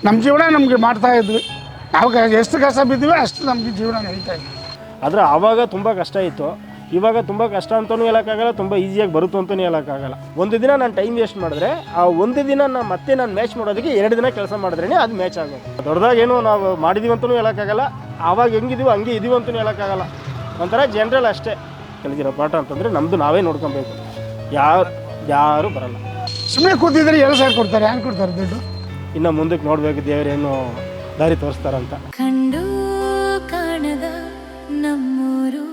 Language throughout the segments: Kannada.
ನಮ್ಮ ಜೀವನ ನಮಗೆ ಮಾಡ್ತಾ ಇದ್ವಿ. ನಾವು ಎಷ್ಟು ಕಷ್ಟ ಬಿದ್ದೀವಿ ಅಷ್ಟು ನಮಗೆ ಜೀವನ ನಡೀತಾ ಇತ್ತು. ಆದರೆ ಆವಾಗ ತುಂಬ ಕಷ್ಟ ಇತ್ತು. ಇವಾಗ ತುಂಬ ಕಷ್ಟ ಅಂತಲೂ ಹೇಳೋಕ್ಕಾಗಲ್ಲ, ತುಂಬ ಈಸಿಯಾಗಿ ಬರುತ್ತೋ ಅಂತಲೂ ಹೇಳೋಕ್ಕಾಗಲ್ಲ. ಒಂದು ದಿನ ನಾನು ಟೈಮ್ ವೇಸ್ಟ್ ಮಾಡಿದ್ರೆ ಆ ಒಂದು ದಿನ ನಾನು ಮ್ಯಾಚ್ ಮಾಡೋದಕ್ಕೆ 2 ದಿನ ಕೆಲಸ ಮಾಡಿದ್ರೇ ಅದು ಮ್ಯಾಚ್ ಆಗೋದು. ದೊಡ್ಡದಾಗೇನು ನಾವು ಮಾಡಿದ್ದೀವಿ ಅಂತಲೂ ಹೇಳೋಕ್ಕಾಗಲ್ಲ, ಆವಾಗ ಹೆಂಗಿದೀವೋ ಹಂಗೆ ಇದೀವಿ ಅಂತಲೂ ಹೇಳೋಕ್ಕಾಗಲ್ಲ. ಒಂಥರ ಜನರಲ್ ಅಷ್ಟೇ. ಕಲಿತಿರೋ ಪಾಠ ಅಂತಂದರೆ ನಮ್ಮದು ನಾವೇ ನೋಡ್ಕೊಬೇಕು, ಯಾರು ಬರಲ್ಲ. ಸುಮ್ಮನೆ ಕೂತಿದ್ರೆ 7 ಸಾವಿರ ಕೊಡ್ತಾರೆ, ಯಾರು ಕೊಡ್ತಾರೆ ದುಡ್ಡು? ಇನ್ನು ಮುಂದಕ್ಕೆ ನೋಡಬೇಕು ದೇವರೇನು ದಾರಿ ತೋರಿಸ್ತಾರಂತ. ಕಂಡು ಕಾಣದ ನಮ್ಮೂರು,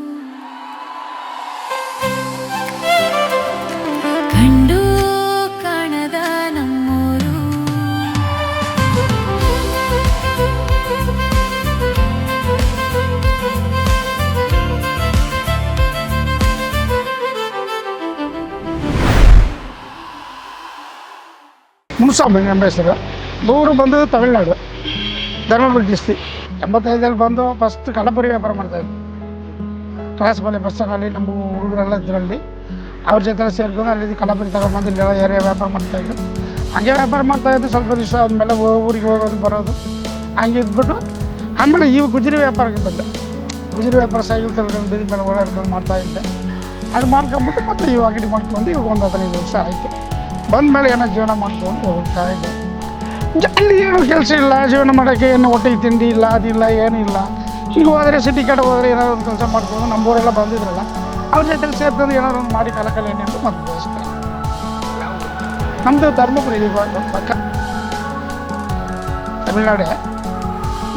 ಕಂಡು ಕಾಣದ ನಮ್ಮೂರು. ಮುನ್ಸಾಮಿ ನಮ್ಮ ಹೆಸರು. ಊರು ಬಂದು ತಮಿಳ್ನಾಡು, ಧರ್ಮಪುರಿ ಡಿಸ್ಟ್ರಿಕ್. 85 ಬಂದು ಫಸ್ಟ್ ಕಲಬುರಗಿ ವ್ಯಾಪಾರ ಮಾಡ್ತಾಯಿದ್ವಿ. ಕ್ಲಾಸ್ ಮೇಲೆ ಬಸ್ಸಲ್ಲಿ ನಮ್ಮ ಹುಡುಗರೆಲ್ಲ ಇದರಲ್ಲಿ ಅವ್ರ ಜೊತೆ ಸೇರ್ಕೊಂಡು ಅಲ್ಲಿ ಕಲಬುರಗಿ ತಗೊಂಡ್ಬಂದು ಇಲ್ಲೆಲ್ಲ ಏರಿಯಾ ವ್ಯಾಪಾರ ಮಾಡ್ತಾಯಿದ್ರು. ಹಾಗೆ ವ್ಯಾಪಾರ ಮಾಡ್ತಾಯಿದ್ದು. ಸ್ವಲ್ಪ ದಿವಸ ಆದಮೇಲೆ ಊರಿಗೆ ಹೋಗೋದು ಬರೋದು ಹಂಗೆ ಇದ್ಬಿಟ್ಟು ಆಮೇಲೆ ಇವು ಗುಜರಿ ವ್ಯಾಪಾರಕ್ಕೆ ಬಂದೆ. ಗುಜರಿ ವ್ಯಾಪಾರ ಸೈಕಲ್ ತಗೊಂಡು ಬೀದಿ ಮೇಲೆ ಓಡಾಡ್ಕೊಂಡು ಮಾಡ್ತಾಯಿದ್ದೆ. ಅದು ಮಾಡ್ಕೊಂಬಿಟ್ಟು ಮತ್ತೆ ಇವು ಅಂಗಡಿ ಮಾಡ್ಕೊಂಡು ಇವಾಗ ಒಂದು 15 ವರ್ಷ ಆಯಿತು. ಬಂದಮೇಲೆ ಏನೋ ಜೀವನ ಮಾಡ್ಕೊಂಡು ಹೋಗ್ತಾ ಇದ್ದೆ. ಅಲ್ಲಿ ಏನೋ ಕೆಲಸ ಇಲ್ಲ, ಜೀವನ ಮಾಡೋಕ್ಕೆ ಏನು ಹೊಟ್ಟೆಗೆ ತಿಂಡಿ ಇಲ್ಲ, ಅದಿಲ್ಲ, ಏನಿಲ್ಲ. ಈಗ ಹೋದರೆ ಸಿಟಿ ಕಡೆ ಹೋದರೆ ಏನಾದ್ರು ಒಂದು ಕೆಲಸ ಮಾಡ್ಕೊಂಡು ನಮ್ಮೂರೆಲ್ಲ ಬಂದಿದ್ರಲ್ಲ ಅವ್ರ ಜೊತೆ ಸೇರ್ಕೊಂಡು ಏನಾದ್ರು ಒಂದು ಮಾಡಿ ಕಲಕಲೇನೆ ಅಂತ ಮತ್ತೆ ಬೆಳೆಸ್ತಾರೆ. ನಮ್ಮದು ಧರ್ಮಪುರಿ ಪಕ್ಕ ತಮಿಳ್ನಾಡೆ.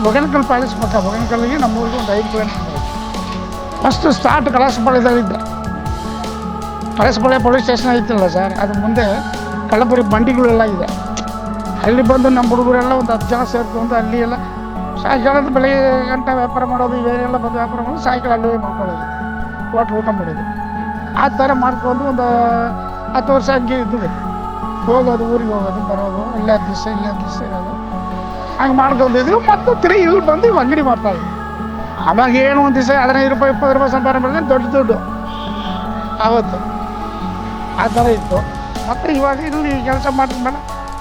ಬೊಗನಕಲ್ ಪ್ಯಾಲೇಸ್ ಪಕ್ಕ. ಬೊಗನಕಲ್ಲಿಗೆ ನಮ್ಮೂರಿಗೆ ಒಂದು 5 ಕಿಲೋಮೀಟರ್. ಫಸ್ಟ್ ಸ್ಟಾರ್ಟ್ ಕಲಾಸಪಾಳ್ಯದಲ್ಲಿದ್ದೆ. ಕಲಾಸಪಾಳ್ಯ ಪೊಲೀಸ್ ಸ್ಟೇಷನ್ ಐತಿಲ್ಲ ಸರ್, ಅದು ಮುಂದೆ ಕಲಬುರಗಿ ಬಂಡಿಗಳೆಲ್ಲ ಇದೆ. ಅಲ್ಲಿ ಬಂದು ನಮ್ಮ ಹುಡುಗರೆಲ್ಲ ಒಂದು 10 ಜನ ಸೇರ್ಕೊಂಡು ಅಲ್ಲಿ ಎಲ್ಲ ಸಾಯಂಕಾಲದ ಬೆಳಗ್ಗೆ ಗಂಟೆ ವ್ಯಾಪಾರ ಮಾಡೋದು, ಇವೆಲ್ಲ ಬಂದು ವ್ಯಾಪಾರ ಮಾಡೋದು, ಸಾಯಂಕಾಲ ಅಲ್ಲೇ ಮಾಡ್ಕೊಳ್ಳೋದು, ಊಟ ಮಾಡೋದು. ಆ ಥರ ಮಾಡ್ಕೊಂಡು ಒಂದು 10 ವರ್ಷ ಹಂಗೆ ಇದ್ವಿ. ಹೋಗೋದು, ಊರಿಗೆ ಹೋಗೋದು ಬರೋದು, ಇಲ್ಲೇ 10 ದಿವಸ ಇಲ್ಲೇ 10 ದಿವಸ ಇರೋದು, ಹಂಗೆ ಮಾಡ್ಕೊಂಡಿದ್ವಿ. ಮತ್ತು ತಿರುಗಿ ಇಲ್ಲಿ ಬಂದು ಇವು ಅಂಗಡಿ ಮಾಡ್ತಾಯಿದ್ವಿ. ಆವಾಗ ಏನು ಒಂದು ದಿವಸ 15 ರೂಪಾಯಿ 20 ರೂಪಾಯಿ ಸಂಪಾದನೆ ಮಾಡಿದ್ರೆ ದೊಡ್ಡ ದುಡ್ಡು ಆವತ್ತು. ಆ ಥರ ಇತ್ತು. ಮತ್ತು ಇವಾಗ ಇಲ್ಲಿ ಕೆಲಸ ಮಾಡಿದ್ಮೇಲೆ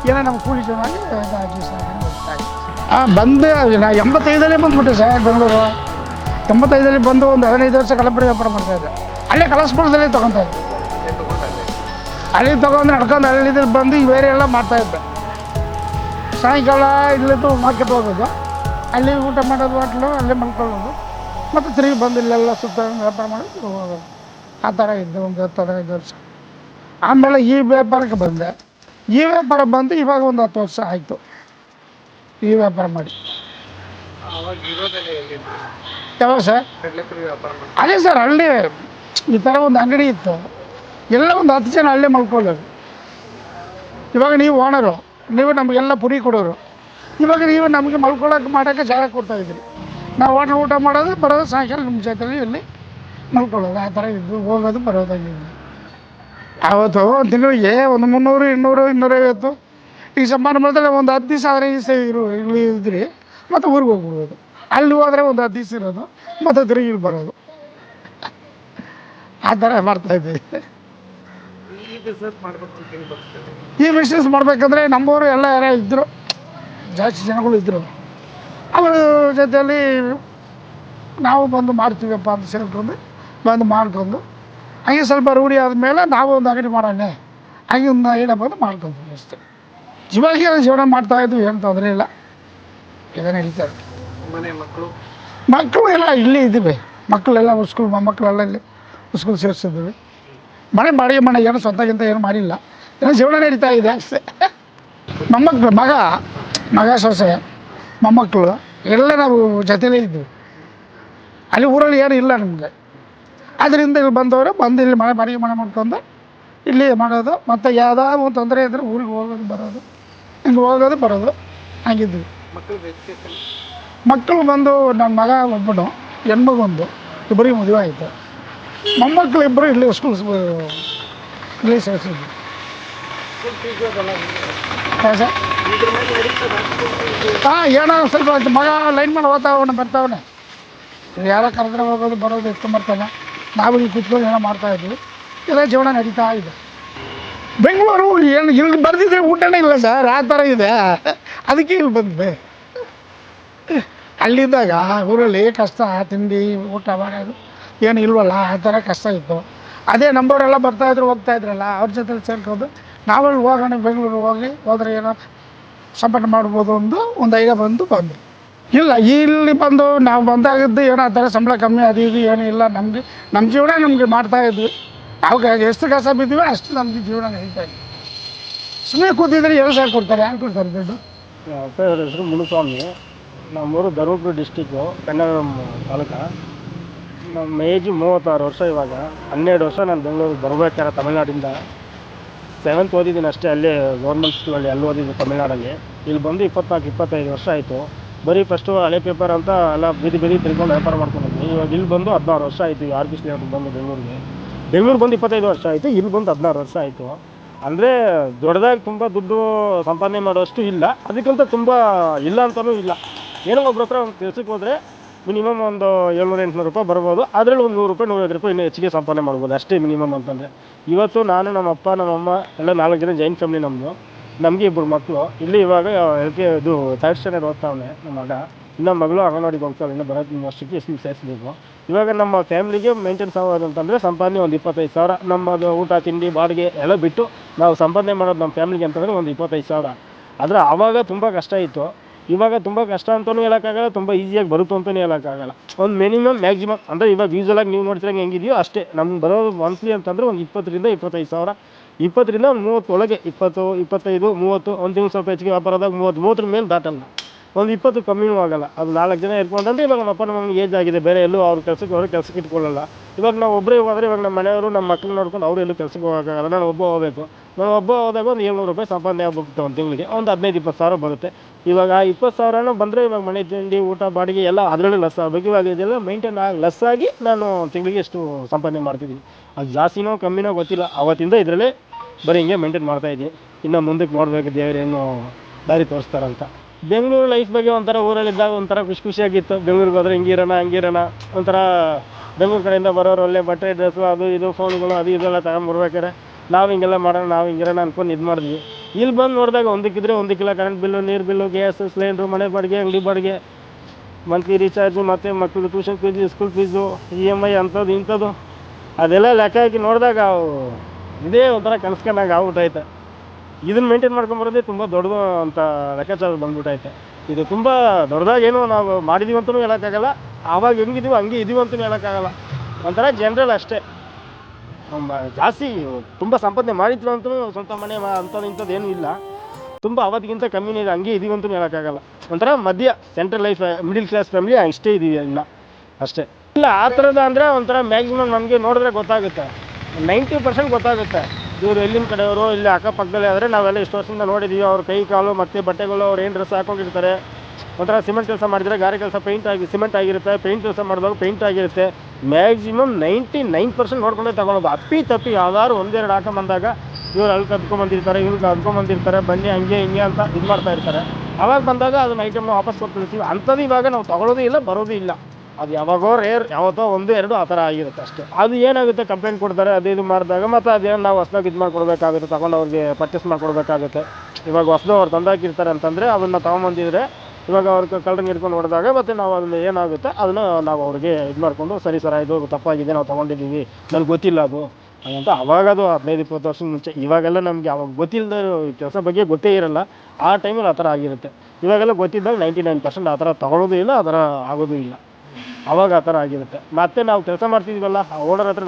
ಏನೋ ನಮ್ಮ ಕೂಲಿ ಚೆನ್ನಾಗಿ ಬಂದು 85 ಬಂದುಬಿಟ್ಟೆ ಸರ್ ಬೆಂಗಳೂರು. 85 ಬಂದು ಒಂದು 15 ವರ್ಷ ಕಲಬುರಗಿ ವ್ಯಾಪಾರ ಮಾಡ್ತಾಯಿದ್ದೆ. ಅಲ್ಲೇ ಕಲಾಸಪಾಳ್ಯದಲ್ಲೇ ತೊಗೊತಾಯಿದ್ದೆ. ಅಲ್ಲಿ ತೊಗೊಂಡು ನಡ್ಕೊಂಡು ಅಲ್ಲಿ ಬಂದು ಬೇರೆ ಎಲ್ಲ ಮಾಡ್ತಾಯಿದ್ದೆ. ಸಾಯಂಕಾಲ ಇಲ್ಲಿದ್ದು ಮಾರ್ಕೆಟ್ ಹೋಗೋದು, ಅಲ್ಲಿ ಊಟ ಮಾಡೋದು, ಹೋಟ್ಲು ಅಲ್ಲೇ ಮಲ್ಕೊಳ್ಳೋದು, ಮತ್ತು ತಿರುಗಿ ಬಂದು ಇಲ್ಲೆಲ್ಲ ಸುತ್ತ ವ್ಯಾಪಾರ ಮಾಡಿ ಹೋಗೋದು. ಆ ಥರ ಇದ್ದು ಒಂದು 10-15 ವರ್ಷ. ಆಮೇಲೆ ಈ ವ್ಯಾಪಾರಕ್ಕೆ ಬಂದೆ. ಈ ವ್ಯಾಪಾರ ಬಂದು ಇವಾಗ ಒಂದು 10 ವರ್ಷ ಆಯಿತು ಈ ವ್ಯಾಪಾರ ಮಾಡಿ. ಯಾವಾಗ ಸರ್? ಅದೇ ಸರ್, ಹಳ್ಳಿ ಈ ಥರ ಒಂದು ಅಂಗಡಿ ಇತ್ತು. ಎಲ್ಲ ಒಂದು 10 ಜನ ಹಳ್ಳಿ ಮಲ್ಕೊಳ್ಳೋದು. ಇವಾಗ ನೀವು ಓನರು, ನೀವು ನಮಗೆಲ್ಲ ಪುರಿ ಕೊಡೋರು. ಇವಾಗ ನೀವು ನಮಗೆ ಮಲ್ಕೊಳ್ಳೋಕೆ ಮಾಡೋಕ್ಕೆ ಜಾಗ ಕೊಡ್ತಾಯಿದ್ರಿ. ನಾವು ಹೋಟ್ಲ್ ಊಟ ಮಾಡೋದು ಬರೋದು, ಸಾಯಂಕಾಲ ನಿಮ್ಮ ಜೊತೆಲಿ ಇಲ್ಲಿ ಮಲ್ಕೊಳ್ಳೋದು. ಆ ಥರ ಇದ್ದು ಹೋಗೋದು ಬರೋದಾಗಿದ್ದು. ಆವತ್ತು ಒಂದು ತಿಂಗಳಿಗೆ ಒಂದು 300, 200, 250. ಈಗ ಸಂಪಾದನೆ ಮಾಡಿದ್ರೆ ಒಂದು 10 ದಿವಸ 15 ದಿವಸ ಇಲ್ಲಿ ಇದ್ರಿ, ಮತ್ತು ಊರಿಗೆ ಹೋಗ್ಬಿಡೋದು. ಅಲ್ಲಿ ಹೋದರೆ ಒಂದು 10 ದಿವಸ ಇರೋದು, ಮತ್ತು ತಿರುಗಿ ಇಲ್ಲಿ ಬರೋದು. ಆ ಥರ ಮಾಡ್ತಾಯಿದ್ವಿ. ಈ ಬಿಸ್ನೆಸ್ ಮಾಡಬೇಕಂದ್ರೆ ನಮ್ಮವರು ಎಲ್ಲ ಯಾರೋ ಇದ್ದರು, ಜಾಸ್ತಿ ಜನಗಳು ಇದ್ದರು. ಅವರ ಜೊತೆಯಲ್ಲಿ ನಾವು ಬಂದು ಮಾಡ್ತೀವಪ್ಪ ಅಂತ ಸೇರ್ಕೊಂಡು ಬಂದು ಮಾಡ್ಕೊಂಡು ಹಂಗೆ ಸ್ವಲ್ಪ ರೂಢಿ ಆದಮೇಲೆ ನಾವು ಒಂದು ಅಂಗಡಿ ಮಾಡೋಣ ಹಂಗೆ ಒಂದು ಐಡಿಯಾ ಬಂದು ಮಾಡ್ಕೊತೀವಿ ಅಷ್ಟೇ. ಇವಾಗ ಜೀವನ ಮಾಡ್ತಾಯಿದ್ವಿ, ಏನು ತೊಂದರೆ ಇಲ್ಲ, ಇದು ನಡೀತಾರೆ. ಮಕ್ಕಳು ಎಲ್ಲ ಇಲ್ಲೇ ಇದ್ದೀವಿ. ಮಕ್ಕಳೆಲ್ಲ ಸ್ಕೂಲ್ ಮೊಮ್ಮಕ್ಕಳೆಲ್ಲ ಇಲ್ಲಿ ಸ್ಕೂಲ್ ಸೇರಿಸಿದ್ವಿ. ಬಾಡಿಗೆ ಮನೆ ಏನೋ ಸ್ವಂತಕ್ಕಿಂತ ಏನು ಮಾಡಿಲ್ಲ, ಏನೋ ಜೀವನ ನಡೀತಾ ಇದೆ ಅಷ್ಟೇ. ಮೊಮ್ಮಕ್ಕಳು ಮಗ ಸೊಸೆ ಮೊಮ್ಮಕ್ಕಳು ಎಲ್ಲ ನಾವು ಜೊತೆಲೇ ಇದ್ವಿ. ಅಲ್ಲಿ ಊರಲ್ಲಿ ಏನು ಇಲ್ಲ ನಮಗೆ. ಅದರಿಂದ ಇಲ್ಲಿ ಬಂದವರು ಬಂದು ಇಲ್ಲಿ ಬಾಡಿಗೆ ಮನೆ ಮಾಡ್ಕೊಂಡು ಇಲ್ಲಿ ಮಾಡೋದು. ಮತ್ತು ಯಾವುದಾದ್ರು ಒಂದು ತೊಂದರೆ ಇದ್ದರೆ ಊರಿಗೆ ಹೋಗೋದು ಬರೋದು, ಹಿಂಗೆ ಹೋಗೋದು ಬರೋದು ಹಂಗಿದ್ವಿ. ಮಕ್ಕಳು ಬಂದು ನನ್ನ ಮಗ ಒಬ್ಬನು, ಹೆಣ್ಮಗು ಒಂದು, ಇಬ್ಬರಿಗೆ ಮದುವೆ ಆಯಿತು. ಮೊಮ್ಮಕ್ಕಳು ಇಬ್ಬರು ಇಲ್ಲಿ ಸ್ಕೂಲ್ ಇಲ್ಲಿ ಸೇರಿಸಿದ್ವಿ. ಹಾಂ ಸರ್. ಹಾಂ, ಏನೋ ಸ್ವಲ್ಪ ಮಗ ಲೈನ್ ಮಾಡಿ ಬರ್ತಾವನೆ. ಯಾರೋ ಕರೆದ್ರೆ ಹೋಗೋದು ಬರೋದು ಎತ್ಕೊಂಬರ್ತಾನೆ. ನಾವು ಇಲ್ಲಿ ಕೂತ್ಕೊಂಡು ಏನೋ ಮಾಡ್ತಾಯಿದ್ವಿ. ಎಲ್ಲ ಜೀವನ ನಡೀತಾ ಇದೆ. ಬೆಂಗಳೂರು ಏನು ಇಲ್ಲಿ ಬರ್ದಿದ್ರೆ ಊಟನೇ ಇಲ್ಲ ಸರ್, ಆ ಥರ ಇದೆ. ಅದಕ್ಕೆ ಇಲ್ಲಿ ಬಂದ್ವಿ. ಅಲ್ಲಿದ್ದಾಗ ಊರಲ್ಲಿ ಕಷ್ಟ, ತಿಂಡಿ ಊಟ ಮಾಡೋದು ಏನು ಇಲ್ವಲ್ಲ, ಆ ಥರ ಕಷ್ಟ ಇತ್ತು. ಅದೇ ನಮ್ಮವರೆಲ್ಲ ಬರ್ತಾಯಿದ್ರು ಹೋಗ್ತಾಯಿದ್ರಲ್ಲ, ಅವ್ರ ಜೊತೆ ಸೇರ್ಕೊಂಡು ನಾವಲ್ಲಿ ಹೋಗೋಣ, ಬೆಂಗಳೂರಿಗೆ ಹೋದರೆ ಏನೋ ಸಂಪಾದನೆ ಮಾಡ್ಬೋದು ಒಂದು ಐಡಿಯಾ ಬಂದ್ವಿ. ಇಲ್ಲ ಇಲ್ಲಿ ಬಂದು ನಾವು ಬಂದಾಗಿದ್ದು ಏನೋ ಆ ಥರ ಸಂಬಳ ಕಮ್ಮಿ ಅದು ಇದು ಏನೂ ಇಲ್ಲ. ನಮ್ಮ ಜೀವನ ನಮಗೆ ಮಾಡ್ತಾಯಿದ್ವಿ. ನಾವು ಎಷ್ಟು ಕಸ ಬಿದ್ದೀವಿ ಅಷ್ಟು ನಮಗೆ ಜೀವನ ನಡೀತಾ ಇದ್ವಿ. ಸುಮ್ಮನೆ ಕೂತಿದ್ರೆ ಏನು ಸಾಕು ಕೊಡ್ತಾರೆ, ಯಾರು ಕೊಡ್ತಾರೆ ದುಡ್ಡು? ನಮ್ಮ ಅಪ್ಪ ಅವ್ರ ಹೆಸರು ಮುನುಸ್ವಾಮಿ. ನಮ್ಮೂರು ಧರ್ಮಪುರ ಡಿಸ್ಟಿಕ್ಕು, ಕನ್ನಡ ತಾಲೂಕು. ನಮ್ಮ ಏಜು 36 ವರ್ಷ. ಇವಾಗ 12 ವರ್ಷ ನಾನು ಬೆಂಗಳೂರಿಗೆ ಬರಬೇಕಾರೆ ತಮಿಳ್ನಾಡಿಂದ 7th ಓದಿದ್ದೀನಿ ಅಷ್ಟೇ. ಅಲ್ಲೇ ಗೌರ್ಮೆಂಟ್ ಸ್ಕೂಲಲ್ಲಿ ಅಲ್ಲಿ ಓದಿದ್ದು ತಮಿಳ್ನಾಡಲ್ಲಿ. ಇಲ್ಲಿ ಬಂದು 24-25 ವರ್ಷ ಆಯಿತು. ಬರೀ ಫಸ್ಟು ಹಳೆ ಪೇಪರ್ ಅಂತ ಎಲ್ಲ ಬೀದಿ ತಿರ್ಕೊಂಡು ವ್ಯಾಪಾರ ಮಾಡ್ಕೊಂಡಿದ್ವಿ. ಇವಾಗ ಇಲ್ಲಿ ಬಂದು 16 ವರ್ಷ ಆಯಿತು. RPC ಬಂದು ಬೆಂಗಳೂರು ಬಂದು 25 ವರ್ಷ ಆಯಿತು. ಇಲ್ಲಿ ಬಂದು 16 ವರ್ಷ ಆಯಿತು. ಅಂದರೆ ದೊಡ್ಡದಾಗಿ ತುಂಬ ದುಡ್ಡು ಸಂಪಾದನೆ ಮಾಡೋಷ್ಟು ಇಲ್ಲ, ಅದಕ್ಕಿಂತ ತುಂಬ ಇಲ್ಲ ಅಂತಲೂ ಇಲ್ಲ. ಏನೋ ಒಬ್ಬರ ಹತ್ರ ಒಂದು ಕೆಲಸಕ್ಕೆ ಹೋದರೆ ಮಿನಿಮಮ್ ಒಂದು 700-800 ರೂಪಾಯಿ ಬರ್ಬೋದು. ಅದರಲ್ಲಿ ಒಂದು 100 ರೂಪಾಯಿ 150 ರೂಪಾಯಿ ಇನ್ನೂ ಹೆಚ್ಚಿಗೆ ಸಂಪಾದನೆ ಮಾಡ್ಬೋದು, ಅಷ್ಟೇ ಮಿನಿಮಮ್ ಅಂತಂದರೆ. ಇವತ್ತು ನಾನು, ನಮ್ಮ ಅಪ್ಪ, ನಮ್ಮಮ್ಮ ಎಲ್ಲ 4 ಜನ ಜಾಯಿಂಟ್ ಫ್ಯಾಮಿಲಿ ನಮ್ಮದು. ನಮಗೆ 2 ಮಕ್ಕಳು. ಇಲ್ಲಿ ಇವಾಗ ಇದು 3rd ಸ್ಟ್ಯಾಂಡರ್ಡ್ ಓದ್ತಾವನೆ ನಮ್ಮ ಮಗ. ಇನ್ನು ಮಗಳು ಅಂಗನವಾಡಿಗೆ ಹೋಗ್ತಾವೆ. ಇನ್ನು ಬರೋದು ವರ್ಷಕ್ಕೆ SC ಸೇರಿಸ್ಬೇಕು. ಇವಾಗ ನಮ್ಮ ಫ್ಯಾಮಿಲಿಗೆ ಮೇಂಟೆನ್ಸ್ ಆಗೋದಂತಂದರೆ ಸಂಪಾದನೆ ಒಂದು 25,000. ನಮ್ಮದು ಊಟ ತಿಂಡಿ ಬಾಡಿಗೆ ಎಲ್ಲ ಬಿಟ್ಟು ನಾವು ಸಂಪಾದನೆ ಮಾಡೋದು ನಮ್ಮ ಫ್ಯಾಮಿಲಿಗೆ ಅಂತಂದರೆ ಒಂದು 25,000. ಆದರೆ ಆವಾಗ ತುಂಬ ಕಷ್ಟ ಇತ್ತು. ಇವಾಗ ತುಂಬ ಕಷ್ಟ ಅಂತಲೂ ಹೇಳೋಕ್ಕಾಗಲ್ಲ, ತುಂಬ ಈಸಿಯಾಗಿ ಬರುತ್ತೆ ಅಂತಲೂ ಹೇಳೋಕ್ಕಾಗಲ್ಲ. ಒಂದು ಮಿನಿಮಮ್ ಮ್ಯಾಕ್ಸಿಮಮ್ ಅಂದರೆ ಇವಾಗ ಯೂಸಲಾಗಿ ನೀವು ನೋಡ್ತಿರಂಗೆ ಹೆಂಗಿದೆಯೋ ಅಷ್ಟೇ ನಮ್ಗೆ ಬರೋದು ಮಂತ್ಲಿ ಅಂತಂದರೆ ಒಂದು 20,000-25,000. 20ರಿಂದ 30 ಒಳಗೆ, 20, 25, 30. ಒಂದು ತಿಂಗಳು ಸ್ವಲ್ಪ ಹೆಚ್ಚಿಗೆ ವ್ಯಾಪಾರದಾಗ 30 ಮೇಲೆ ದಾಟಲ್ಲ. ಒಂದು 20 ಕಮ್ಮಿನೂ ಆಗಲ್ಲ. ಅದು 4 ಜನ ಇಟ್ಕೊಂಡ್ರೆ ಇವಾಗ ನಮ್ಮ ಅಪ್ಪ ನಮಗೆ ಏಜ್ ಆಗಿದೆ, ಬೇರೆ ಎಲ್ಲೂ ಅವ್ರ ಕೆಲಸಕ್ಕೆ ಇಟ್ಕೊಳ್ಳಲ್ಲ. ಇವಾಗ ನಾವು ಒಬ್ಬರೇ ಹೋದರೆ ಇವಾಗ ನಮ್ಮ ಮನೆಯವರು ನಮ್ಮ ಮಕ್ಕಳು ನೋಡ್ಕೊಂಡು ಅವರು ಎಲ್ಲೂ ಕೆಲಸಕ್ಕೆ ಹೋಗೋಕ್ಕಾಗಲ್ಲ. ನಾನು ಒಬ್ಬ ಹೋಗಬೇಕು. ನಾನು ಒಬ್ಬ ಹೋದಾಗ ಒಂದು 700 ರೂಪಾಯಿ ಸಂಪಾದನೆ ಆಗ್ಬಿಡುತ್ತೆ ಒಂದು ತಿಂಗಳಿಗೆ. ಒಂದು 15-20,000 ಬರುತ್ತೆ. ಇವಾಗ 20,000 ಬಂದರೆ ಇವಾಗ ಮನೆ ತಿಂಡಿ ಊಟ ಬಾಡಿಗೆ ಎಲ್ಲ ಅದರಲ್ಲೇ ಲೆಸ್ ಆಗಬೇಕು. ಇವಾಗ ಇದೆಲ್ಲ ಮೇಂಟೈನ್ ಲೆಸ್ ಆಗಿ ನಾನು ತಿಂಗಳಿಗೆ ಎಷ್ಟು ಸಂಪಾದನೆ ಮಾಡ್ತಿದ್ದೀನಿ. ಅದು ಜಾಸ್ತಿನೋ ಕಮ್ಮಿನೋ ಗೊತ್ತಿಲ್ಲ. ಆವತ್ತಿಂದ ಇದರಲ್ಲೇ ಬರೀ ಹಿಂಗೆ ಮೇಂಟೈನ್ ಮಾಡ್ತಾಯಿದ್ದೀನಿ. ಇನ್ನು ಮುಂದಕ್ಕೆ ನೋಡಬೇಕು ದೇವರೇನು ದಾರಿ ತೋರಿಸ್ತಾರಂತ. ಬೆಂಗಳೂರು ಲೈಫ್ ಬಗ್ಗೆ ಒಂಥರ ಊರಲ್ಲಿದ್ದಾಗ ಒಂಥರ ಖುಷಿಯಾಗಿತ್ತು. ಬೆಂಗಳೂರಿಗೆ ಹೋದರೆ ಹಿಂಗಿರೋಣ ಒಂಥರ ಬೆಂಗಳೂರು ಕಡೆಯಿಂದ ಬರೋರು ಒಳ್ಳೆ ಬಟ್ಟೆ ಡ್ರೆಸ್ಸು ಅದು ಇದು ಫೋನ್ಗಳು ಅದು ಇದೆಲ್ಲ ತಗೊಂಡ್ಬರ್ಬೇಕಾರೆ ನಾವು ಹಿಂಗೆಲ್ಲ ಮಾಡೋಣ, ನಾವು ಹಿಂಗಿರೋಣ ಅಂದ್ಕೊಂಡು ಇದು ಮಾಡಿದ್ವಿ. ಇಲ್ಲಿ ಬಂದು ನೋಡಿದಾಗ ಒಂದಕ್ಕಿದ್ರೆ ಒಂದಕ್ಕಿಲ್ಲ. ಕರೆಂಟ್ ಬಿಲ್ಲು, ನೀರು ಬಿಲ್ಲು, ಗ್ಯಾಸ್ ಸಿಲಿಂಡ್ರು, ಮನೆ ಬಾಡಿಗೆ, ಅಂಗಡಿ ಬಾಡಿಗೆ, ಮಂತ್ಲಿ ರೀಚಾರ್ಜು, ಮತ್ತು ಮಕ್ಕಳು tuition fees, school fees, EMI ಅಂಥದ್ದು ಇಂಥದ್ದು ಅದೆಲ್ಲ ಲೆಕ್ಕ ಹಾಕಿ ನೋಡಿದಾಗ ಇದೇ ಒಂಥರ ಕನಸ್ಕೊಂಡಾಗ ಆಗ್ಬಿಟ್ಟೈತೆ. ಇದನ್ನು ಮೇಂಟೈನ್ ಮಾಡ್ಕೊಂಬರೋದೇ ತುಂಬ ದೊಡ್ಡದು ಅಂತ ಲೆಕ್ಕಾಚಾರ ಬಂದ್ಬಿಟ್ಟೈತೆ. ಇದು ತುಂಬ ದೊಡ್ಡದಾಗೇನು ನಾವು ಮಾಡಿದ್ದೀವಿ ಅಂತಲೂ ಹೇಳೋಕ್ಕಾಗಲ್ಲ, ಆವಾಗ ಹೆಂಗಿದ್ದೀವಿ ಹಂಗೆ ಇದೀವಿ ಅಂತಲೂ ಹೇಳೋಕ್ಕಾಗಲ್ಲ. ಒಂಥರ ಜನರಲ್ ಅಷ್ಟೇ. ಜಾಸ್ತಿ ತುಂಬ ಸಂಪಾದನೆ ಮಾಡಿದ್ರು ಅಂತಲೂ ಸ್ವಂತ ಮನೆ ಅಂಥದ್ದು ಇಂಥದ್ದು ಏನೂ ಇಲ್ಲ. ತುಂಬ ಅವತ್ತಿಗಿಂತ ಕಮ್ಮಿನೇ ಇದೆ, ಹಂಗೆ ಇದೀವಿ ಅಂತಲೂ ಹೇಳೋಕ್ಕಾಗಲ್ಲ. ಒಂಥರ ಮಧ್ಯ central life, middle class family ಇಷ್ಟೇ ಇದೀವಿ ಇಲ್ಲ ಅಷ್ಟೇ. ಇಲ್ಲ ಆ ಥರದ ಅಂದರೆ ಒಂಥರ ಮ್ಯಾಕ್ಸಿಮಮ್ ನಮಗೆ ನೋಡಿದ್ರೆ ಗೊತ್ತಾಗುತ್ತೆ, 90% ಗೊತ್ತಾಗುತ್ತೆ. ಇವರು ಎಲ್ಲಿನ ಕಡೆಯವರು, ಇಲ್ಲಿ ಅಕ್ಕಪಕ್ಕದಲ್ಲೇ ಆದರೆ ನಾವೆಲ್ಲ ಇಷ್ಟು ವರ್ಷದಿಂದ ನೋಡಿದ್ದೀವಿ. ಅವ್ರ ಕೈ ಕಾಲು ಮತ್ತು ಬಟ್ಟೆಗಳು, ಅವ್ರು ಏನು ಡ್ರೆಸ್ ಹಾಕೊಂಡಿರ್ತಾರೆ. ಒಂಥರ ಸಿಮೆಂಟ್ ಕೆಲಸ ಮಾಡಿದರೆ ಗಾರೆ ಕೆಲಸ ಸಿಮೆಂಟ್ ಆಗಿರುತ್ತೆ, ಪೇಂಟ್ ಕೆಲಸ ಮಾಡಿದಾಗ ಪೇಂಟ್ ಆಗಿರುತ್ತೆ. ಮ್ಯಾಕ್ಸಿಮಮ್ 99% ನೋಡ್ಕೊಂಡೇ ತಗೊಳ್ಳೋದು. ತಪ್ಪಿ ಯಾವ್ದಾದ್ರು 1-2 ಹಾಕೊಂಬಂದಾಗ ಇವ್ರು ಅಲ್ಲಿ ಕದ್ಕೊಂಬಂದಿರ್ತಾರೆ, ಇವ್ರು ಕದ್ಕೊಂಬಂದಿರ್ತಾರೆ, ಬನ್ನಿ ಹಂಗೆ ಹಿಂಗೆ ಅಂತ ಇದು ಮಾಡ್ತಾ ಇರ್ತಾರೆ. ಅವಾಗ ಬಂದಾಗ ಅದನ್ನ ಐಟಮ್ನ ವಾಪಸ್ ಕೊಡ್ತಿರ್ತೀವಿ. ಅಂಥದ್ದು ಇವಾಗ ನಾವು ತೊಗೊಳ್ಳೋದು ಇಲ್ಲ, ಬರೋದು ಇಲ್ಲ. ಅದು ಯಾವಾಗೋ ರೇರ್, ಯಾವತ್ತೋ 1-2 ಆ ಥರ ಆಗಿರುತ್ತೆ ಅಷ್ಟೇ. ಅದು ಏನಾಗುತ್ತೆ, ಕಂಪ್ಲೇಂಟ್ ಕೊಡ್ತಾರೆ, ಅದು ಇದು ಮಾಡಿದಾಗ ಮತ್ತು ಅದೇನು ನಾವು ಹೊಸದಾಗಿ ಇದು ಮಾಡ್ಕೊಡ್ಬೇಕಾಗುತ್ತೆ, ತಗೊಂಡು ಅವ್ರಿಗೆ ಪರ್ಚೇಸ್ ಮಾಡ್ಕೊಡ್ಬೇಕಾಗುತ್ತೆ. ಇವಾಗ ಹೊಸದು ಅವ್ರು ತಂದಾಕಿರ್ತಾರೆ ಅಂತಂದರೆ ಅದನ್ನು ತೊಗೊಂಬಂದಿದ್ರೆ ಇವಾಗ ಅವ್ರಿಗೆ ಕಳ್ಳರಂಗೆ ಹಿಡ್ಕೊಂಡು ಹೊಡೆದಾಗ ಮತ್ತು ನಾವು ಅದನ್ನು ಏನಾಗುತ್ತೆ ಅದನ್ನು ನಾವು ಅವ್ರಿಗೆ ಇದು ಮಾಡಿಕೊಂಡು ಸರಿ ಸರ್ ಇದು ತಪ್ಪಾಗಿದೆ, ನಾವು ತೊಗೊಂಡಿದ್ದೀವಿ, ನನಗೆ ಗೊತ್ತಿಲ್ಲ ಅದು ಅಂತ. ಅವಾಗದು 15-20 ವರ್ಷದ ಮುಂಚೆ. ಇವಾಗೆಲ್ಲ ನಮಗೆ ಅವಾಗ ಗೊತ್ತಿಲ್ಲದ ಕೆಲಸ ಬಗ್ಗೆ ಗೊತ್ತೇ ಇರೋಲ್ಲ. ಆ ಟೈಮಲ್ಲಿ ಆ ಥರ ಆಗಿರುತ್ತೆ. ಇವಾಗೆಲ್ಲ ಗೊತ್ತಿದ್ದಾಗ 99% ಆ ಥರ ತೊಗೊಳ್ಳೋದು ಇಲ್ಲ, ಆ ಥರ ಆಗೋದು ಇಲ್ಲ. ಅವಾಗ ಆ ಥರ ಆಗಿರುತ್ತೆ. ಮತ್ತು ನಾವು ಕೆಲಸ ಮಾಡ್ತಿದ್ದೀವಲ್ಲ ಆ ಓನರ್ ಹತ್ರ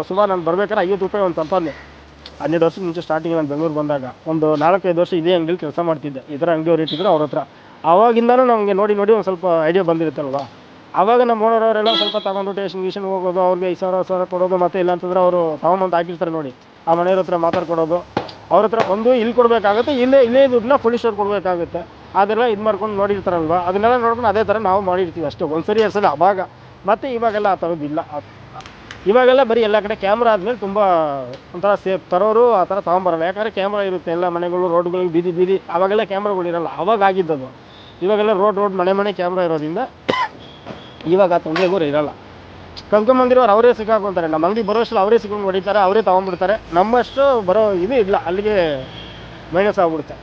ಸುಮಾರು ನಾನು ಬರ್ಬೇಕಾದ್ರೆ 50 ರೂಪಾಯಿ ಒಂದು ಸಂಪಾದನೆ. 12 ವರ್ಷದ ಮುಂಚೆ ಸ್ಟಾರ್ಟಿಂಗ್ ನಾನು ಬೆಂಗಳೂರು ಬಂದಾಗ ಒಂದು 4-5 ವರ್ಷ ಇದೇ ಅಂಗಡಿಲಿ ಕೆಲಸ ಮಾಡ್ತಿದ್ದೆ. ಈ ಥರ ಅಂಗಡಿಯವ್ರು ಇಟ್ಟಿದ್ರು ಅವ್ರ ಹತ್ರ. ಆವಾಗಿಂದನೂ ನಮಗೆ ನೋಡಿ ಒಂದು ಸ್ವಲ್ಪ ಐಡಿಯಾ ಬಂದಿರುತ್ತಲ್ವ. ಆವಾಗ ನಮ್ಮ ಓನರವರೆಲ್ಲ ಸ್ವಲ್ಪ ತಗೊಂಡು ಟೇಷನ್ ಹೋಗೋದು, ಅವ್ರಿಗೆ 5,000 ಕೊಡೋದು. ಮತ್ತು ಇಲ್ಲ ಅಂತಂದರೆ ಅವರು ತಗೊಂಬಂದು ಹಾಕಿರ್ತಾರೆ ನೋಡಿ, ಆ ಮನೆಯವ್ರ ಹತ್ರ ಮಾತಾಡ್ಕೊಡೋದು. ಅವ್ರ ಹತ್ರ ಇಲ್ಲಿ ಕೊಡಬೇಕಾಗುತ್ತೆ, ಇಲ್ಲೇ ದುಡ್ಡನ್ನ ಪೊಲೀಸವ್ರು ಕೊಡಬೇಕಾಗುತ್ತೆ. ಅದೆಲ್ಲ ಇದು ಮಾಡ್ಕೊಂಡು ನೋಡಿರ್ತಾರಲ್ವ, ಅದನ್ನೆಲ್ಲ ನೋಡ್ಕೊಂಡು ಅದೇ ಥರ ನಾವು ಮಾಡಿರ್ತೀವಿ ಅಷ್ಟೇ. ಒಂದ್ಸರಿ ಎರಡ್ಸಲ ಅವಾಗ. ಮತ್ತು ಇವಾಗೆಲ್ಲ ಆ ಥರದ್ದು ಇಲ್ಲ. ಇವಾಗೆಲ್ಲ ಬರೀ ಎಲ್ಲ ಕಡೆ ಕ್ಯಾಮ್ರಾ ಆದಮೇಲೆ ತುಂಬ ಒಂಥರ ಸೇಫ್. ತರೋರು ಆ ಥರ ತೊಗೊಂಬರಲ್ಲ, ಯಾಕಂದರೆ ಕ್ಯಾಮ್ರಾ ಇರುತ್ತೆ ಎಲ್ಲ ಮನೆಗಳು, ರೋಡ್ಗಳಿಗೆ, ಬೀದಿ. ಆವಾಗೆಲ್ಲ ಕ್ಯಾಮ್ರಾಗಳಿರಲ್ಲ, ಅವಾಗ ಆಗಿದ್ದದು. ಇವಾಗೆಲ್ಲ ರೋಡ್ ಮನೆ ಕ್ಯಾಮ್ರಾ ಇರೋದ್ರಿಂದ ಇವಾಗ ಆ ತೊಂದರೆಗಳು ಇರೋಲ್ಲ. ಕಲ್ತ್ಕೊಂಬಂದಿರೋರು ಅವರೇ ಸಿಕ್ಕಾಕೊಳ್ತಾರೆ. ನಮ್ಮ ಅಂಗಡಿ ಬರೋಷ್ಟು ಅವರೇ ಸಿಕ್ಕೊಂಡು ಹೊಡಿತಾರೆ, ಅವರೇ ತೊಗೊಂಡ್ಬಿಡ್ತಾರೆ. ನಮ್ಮಷ್ಟು ಬರೋ ಇದು ಇಲ್ಲ, ಅಲ್ಲಿಗೆ ಮೈನಸ್ ಆಗ್ಬಿಡುತ್ತೆ.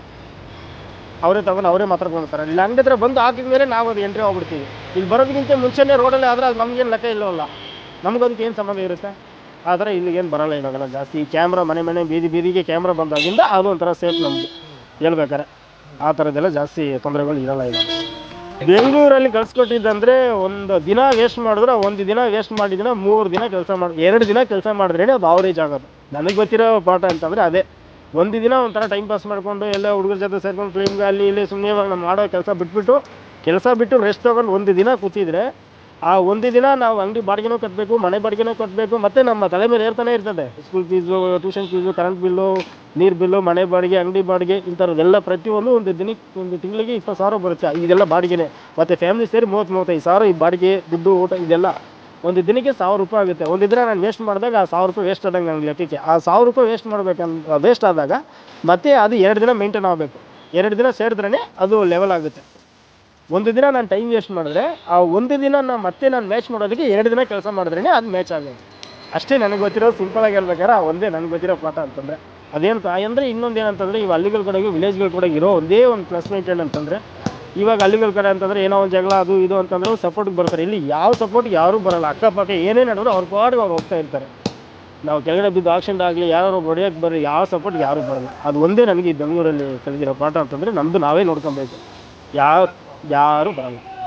ಅವರೇ ತಗೊಂಡು ಅವರೇ ಮಾತಾಡ್ಕೊಳ್ತಾರೆ. ಇಲ್ಲಿ ಅಂಗಡಿ ಹತ್ರ ಬಂದು ಹಾಕಿದ ಮೇಲೆ ನಾವು ಅದು ಎಂಟ್ರಿ ಹೋಗ್ಬಿಡ್ತೀವಿ. ಇಲ್ಲಿ ಬರೋದಕ್ಕಿಂತ ಮುಂಚೆನೇ ರೋಡಲ್ಲಿ ಆದರೆ ಅದು ನಮಗೇನು ಲೆಕ್ಕ ಇಲ್ಲವಲ್ಲ, ನಮಗದಕ್ಕೆ ಏನು ಸಂಬಂಧ ಇರುತ್ತೆ. ಆ ಥರ ಇಲ್ಲಿಗೇನು ಬರೋಲ್ಲ ಇವಾಗೆಲ್ಲ ಜಾಸ್ತಿ. ಈ ಕ್ಯಾಮ್ರಾ ಮನೆ ಬೀದಿಗೆ ಕ್ಯಾಮ್ರಾ ಬಂದಾಗಿಂದ ಅದು ಒಂಥರ ಸೇಫ್ ನಮಗೆ ಹೇಳ್ಬೇಕಾರೆ. ಆ ಥರದ್ದೆಲ್ಲ ಜಾಸ್ತಿ ತೊಂದರೆಗಳು ಇರೋಲ್ಲ ಈಗ. ಬೆಂಗಳೂರಲ್ಲಿ ಕಳ್ಸಿಕೊಟ್ಟಿದ್ದಂದರೆ ಒಂದು ದಿನ ವೇಸ್ಟ್ ಮಾಡಿದ್ರೆ, ಒಂದು ದಿನ ವೇಸ್ಟ್ ಮಾಡಿದಿನ 3 ದಿನ ಕೆಲಸ ಮಾಡಿ 2 ದಿನ ಕೆಲಸ ಮಾಡಿದ್ರೇ ಅದು ಆವ್ರೇಜ್ ಆಗೋದು. ನನಗೆ ಗೊತ್ತಿರೋ ಪಾಠ ಅಂತಂದರೆ ಅದೇ. ಒಂದು ದಿನ ಒಂಥರ ಟೈಮ್ ಪಾಸ್ ಮಾಡಿಕೊಂಡು ಎಲ್ಲ ಹುಡುಗರ ಜೊತೆ ಸೇರ್ಕೊಂಡು ಫಿಲ್ಮ್ಗೆ ಅಲ್ಲಿ ಇಲ್ಲಿ ಸುಮ್ಮನೆ ನಾವು ಮಾಡೋ ಕೆಲಸ ಬಿಟ್ಟು ರೆಸ್ಟ್ ತೊಗೊಂಡು ಒಂದು ದಿನ ಕೂತಿದ್ರೆ, ಆ ಒಂದು ದಿನ ನಾವು ಅಂಗಡಿ ಬಾಡಿಗೆನೂ ಕಟ್ಟಬೇಕು, ಮನೆ ಬಾಡಿಗೆನೂ ಕಟ್ಟಬೇಕು, ಮತ್ತು ನಮ್ಮ ತಲೆ ಮೇಲೆ ಏರ್ತಾನೆ ಇರ್ತದೆ. School fees, tuition fees, current bill, ನೀರು ಬಿಲ್ಲು, ಮನೆ ಬಾಡಿಗೆ, ಅಂಗಡಿ ಬಾಡಿಗೆ, ಇಂಥದ್ದೆಲ್ಲ ಪ್ರತಿಯೊಂದು ಒಂದು ತಿಂಗಳಿಗೆ 20,000 ಬರುತ್ತೆ. ಇದೆಲ್ಲ ಬಾಡಿಗೆನೇ. ಮತ್ತು ಫ್ಯಾಮಿಲಿ ಸೇರಿ 30-35 ಸಾವಿರ ಈ ಬಾಡಿಗೆ, ದುಡ್ಡು, ಊಟ ಇದೆಲ್ಲ ಒಂದು ದಿನಕ್ಕೆ 1,000 ರೂಪಾಯಿ ಆಗುತ್ತೆ. ಒಂದು ದಿನ ನಾನು ವೇಸ್ಟ್ ಮಾಡಿದಾಗ ಆ 1,000 ರೂಪಾಯಿ ವೇಸ್ಟ್ ಆದಂಗೆ ನನಗೆ ಲೆಕ್ಕಕ್ಕೆ. ಆ 1,000 ರೂಪಾಯಿ ವೇಸ್ಟ್ ಆದಾಗ ಮತ್ತೆ ಅದು 2 ದಿನ ಮೇಂಟೈನ್ ಆಗಬೇಕು. 2 ದಿನ ಸೇರಿದ್ರೇ ಅದು ಲೆವೆಲ್ ಆಗುತ್ತೆ. ಒಂದು ದಿನ ನಾನು ಟೈಮ್ ವೇಸ್ಟ್ ಮಾಡಿದ್ರೆ, ಆ ಒಂದು ದಿನ ನಾನು ಮ್ಯಾಚ್ ಮಾಡೋದಕ್ಕೆ 2 ದಿನ ಕೆಲಸ ಮಾಡಿದ್ರೇ ಅದು ಮ್ಯಾಚ್ ಆಗೋದು. ಅಷ್ಟೇ ನನಗೆ ಗೊತ್ತಿರೋದು. ಸಿಂಪಲಾಗಿ ಹೇಳ್ಬೇಕಾದ್ರೆ ಒಂದೇ ನನಗೆ ಗೊತ್ತಿರೋ ಪಾಠ ಅಂತಂದರೆ ಅದೇನು ಅಂದರೆ. ಇನ್ನೊಂದು ಏನಂತಂದರೆ, ಇವು ಹಳ್ಳಿಗಳ ಕಡೆಗೆ ವಿಲೇಜ್ಗಳ ಕಡೆಗೆ ಇರೋ ಒಂದೇ ಒಂದು ಪ್ಲಸ್ ಪಾಯಿಂಟ್ ಏನಂತಂದರೆ, ಇವಾಗ ಹಳ್ಳಿಗಳ ಕಡೆ ಅಂತಂದರೆ ಏನೋ ಒಂದು ಜಗಳ ಅದು ಇದು ಅಂತಂದರೆ ಸಪೋರ್ಟ್ಗೆ ಬರ್ತಾರೆ. ಇಲ್ಲಿ ಯಾವ ಸಪೋರ್ಟ್ಗೆ ಯಾರೂ ಬರೋಲ್ಲ. ಅಕ್ಕಪಕ್ಕ ಏನೇ ನಡೆದ್ರು ಅವ್ರ ಪಾಡಿಗೆ ಅವ್ರು ಹೋಗ್ತಾ ಇರ್ತಾರೆ. ನಾವು ಕೆಳಗಡೆ ಬಿದ್ದು ಆಕ್ಸಿಡೆಂಟ್ ಆಗಲಿ, ಯಾರು ಹೊಡೆಯೋಕ್ಕೆ ಬರ್ರಿ, ಯಾವ ಸಪೋರ್ಟ್ಗೆ ಯಾರೂ ಬರೋಲ್ಲ. ಅದು ಒಂದೇ ನನಗೆ ಈ ಬೆಂಗಳೂರಲ್ಲಿ ಕಲಿತಿರೋ ಪಾಠ ಅಂತಂದರೆ, ನಮ್ಮದು ನಾವೇ ನೋಡ್ಕೊಬೇಕು, ಯಾರೂ ಬರೋಲ್ಲ.